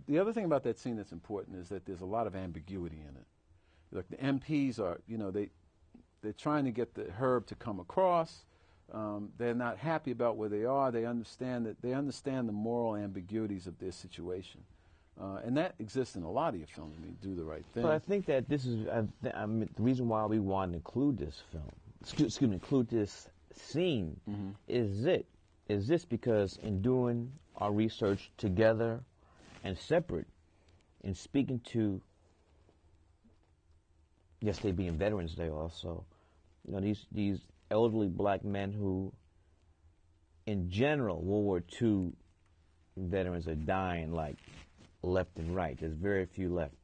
the other thing about that scene that's important is that there's a lot of ambiguity in it. Like the MPs are, they're trying to get the herb to come across. They're not happy about where they are. They understand the moral ambiguities of their situation, and that exists in a lot of your films. I mean, Do the Right Thing. But I think that this is the reason why we want to include this film. Excuse me, include this scene. Mm-hmm. Is this because in doing our research together and separate, in speaking to, yesterday being Veterans Day also, these elderly black men who, in general, World War II veterans are dying like left and right. There's very few left.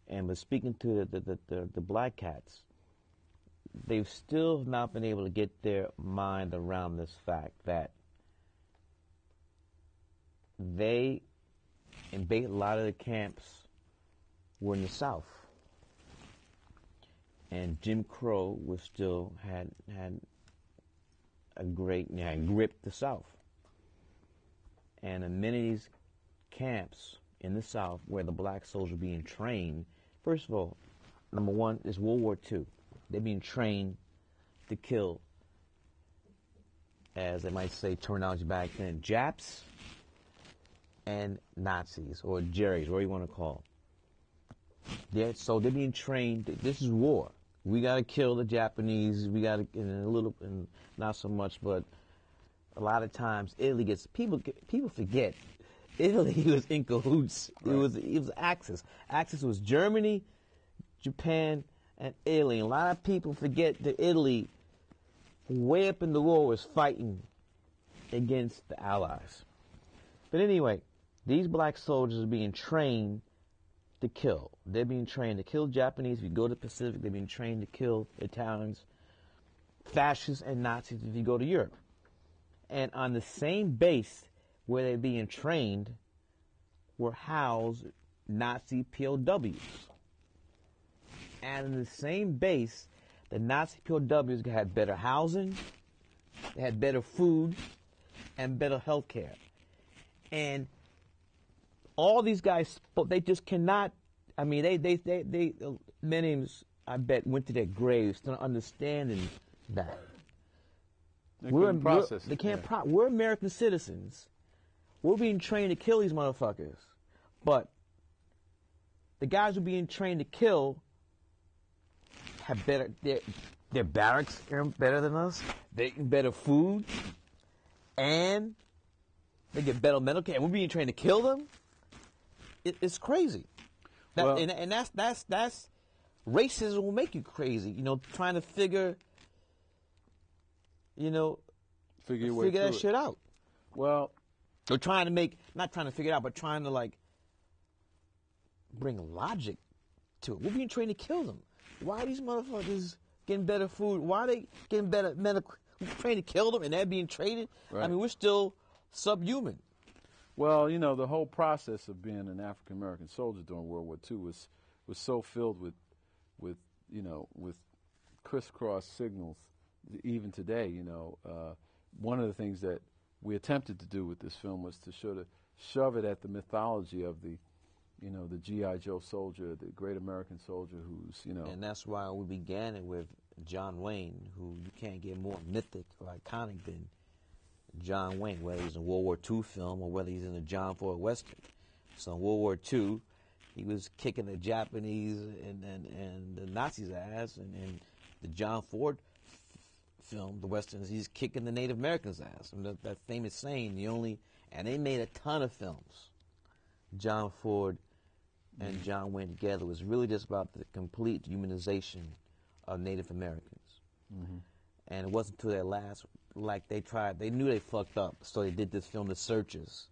But speaking to the black cats, they've still not been able to get their mind around this fact that they, in a lot of the camps, were in the South. And Jim Crow was still had gripped the South. And in many of these camps in the South where the black soldiers are being trained, first of all, number one is World War II. They're being trained to kill, as they might say, terminology back then, Japs and Nazis, or Jerry's, whatever you want to call them. So they're being trained. This is war. We got to kill the Japanese. We got to, and not so much, but a lot of times Italy gets, people forget, Italy was in cahoots. Right. It was Axis. Axis was Germany, Japan, and Italy. And a lot of people forget that Italy, way up in the war, was fighting against the Allies. But anyway, these black soldiers are being trained to kill. They're being trained to kill Japanese. If you go to the Pacific, they're being trained to kill Italians, fascists, and Nazis if you go to Europe. And on the same base where they're being trained were housed Nazi POWs. And in the same base, the Nazi POWs had better housing, they had better food, and better health care. And all these guys, they just cannot, I mean, many of them, I bet, went to their graves not understanding that. They process it. They can't we're American citizens. We're being trained to kill these motherfuckers. But the guys who are being trained to kill have better, their barracks are better than us. They get better food. And they get better medical care. And we're being trained to kill them. It's crazy. And that's racism will make you crazy. Trying to figure that shit out. Well, or trying to not trying to figure it out, but trying to bring logic to it. We're being trained to kill them. Why are these motherfuckers getting better food? Why are they getting better medical? We're trained to kill them, and they're being traded. Right. I mean, we're still subhuman. Well, the whole process of being an African American soldier during World War II was so filled with crisscross signals. Even today, one of the things that we attempted to do with this film was to sort of shove it at the mythology of the G.I. Joe soldier, the great American soldier who's, And that's why we began it with John Wayne, who you can't get more mythic or iconic than John Wayne, whether he's in a World War II film or whether he's in a John Ford Western. So in World War II, he was kicking the Japanese and the Nazis' ass, and in the John Ford film, the Westerns, he's kicking the Native Americans' ass. And that famous saying, and they made a ton of films. John Ford and John Wayne together was really just about the complete humanization of Native Americans. Mm-hmm. And it wasn't until their last, they knew they fucked up, so they did this film, The Searchers,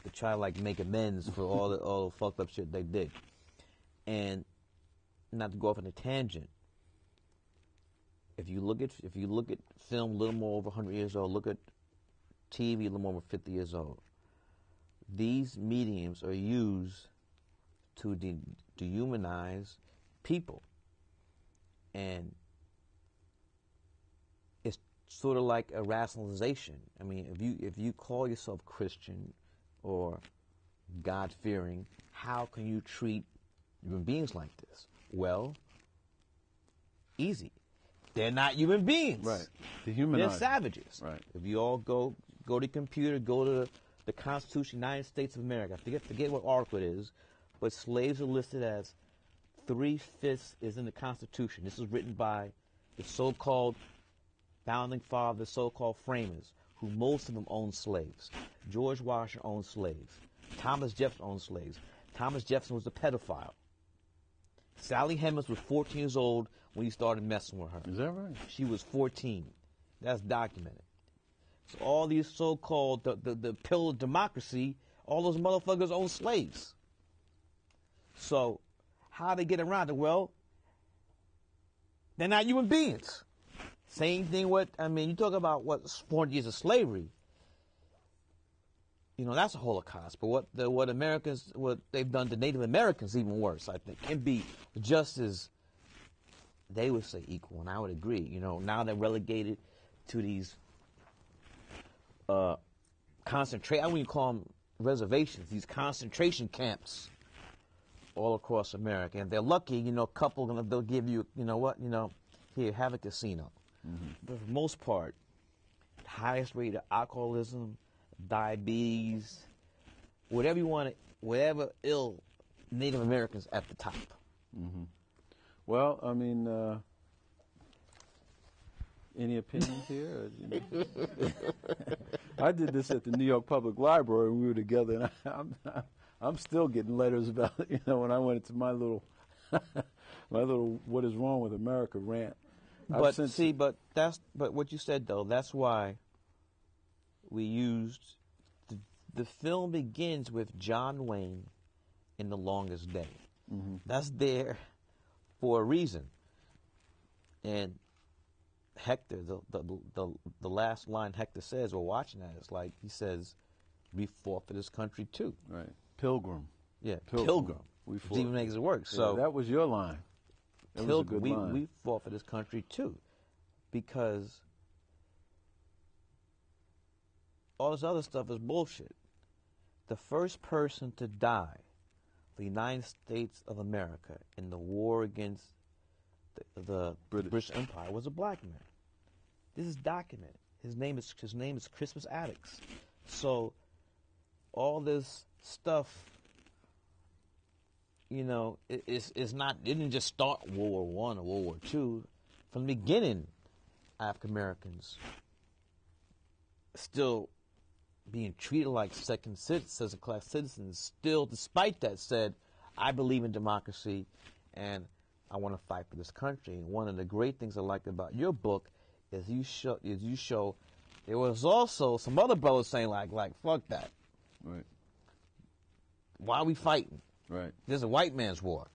to try to make amends for all the fucked up shit they did. And not to go off on a tangent, if you look at film a little more over 100 years old, look at TV a little more over 50 years old, these mediums are used to dehumanize people. And it's sort of like a rationalization. I mean, if you call yourself Christian or God-fearing. How can you treat human beings like this? Well, easy. They're not human beings. Right. They're savages. Right. If you all go to the computer, go to the Constitution of the United States of America. Forget what article it is, but slaves are listed as 3/5 is in the Constitution. This was written by the so-called founding fathers, so-called framers, who most of them owned slaves. George Washington owned slaves. Thomas Jefferson owned slaves. Thomas Jefferson was a pedophile. Sally Hemings was 14 years old when he started messing with her. Is that right? She was 14. That's documented. So all these so-called, the pillar of democracy, all those motherfuckers own slaves. So how they get around it? Well, they're not human beings. Same thing with, you talk about what 400 years of slavery. That's a Holocaust. But what they've done to Native Americans, even worse, I think, can be just as, they would say, equal, and I would agree. Now they're relegated to these I wouldn't even call them reservations, these concentration camps all across America. And if they're lucky, a couple, they'll give you, here, have a casino. Mm-hmm. But for the most part, highest rate of alcoholism, diabetes, whatever ill Native Americans at the top. Mm-hmm. Well, any opinions here? I did this at the New York Public Library when we were together, and I'm still getting letters about when I went into my little "What is wrong with America" rant. But but what you said though, that's why we used the film begins with John Wayne in The Longest Day. Mm-hmm. That's there for a reason. And Hector, the last line Hector says, we're watching that, it's like he says, "We fought for this country too." Right. Pilgrim. Yeah, Pilgrim. We fought. Which even makes it work. So that was your line. That was a good line. We fought for this country too, because all this other stuff is bullshit. The first person to die for the United States of America in the war against the British Empire was a black man. This is documented. His name is Crispus Attucks. So all this stuff, it's not. It didn't just start World War I or World War II. From the beginning, African Americans still being treated like second-class citizens. Still, despite that, said, "I believe in democracy, and I want to fight for this country." And one of the great things I like about your book is you show there was also some other brothers saying like fuck that. Right. Why are we fighting? Right. This is a white man's war.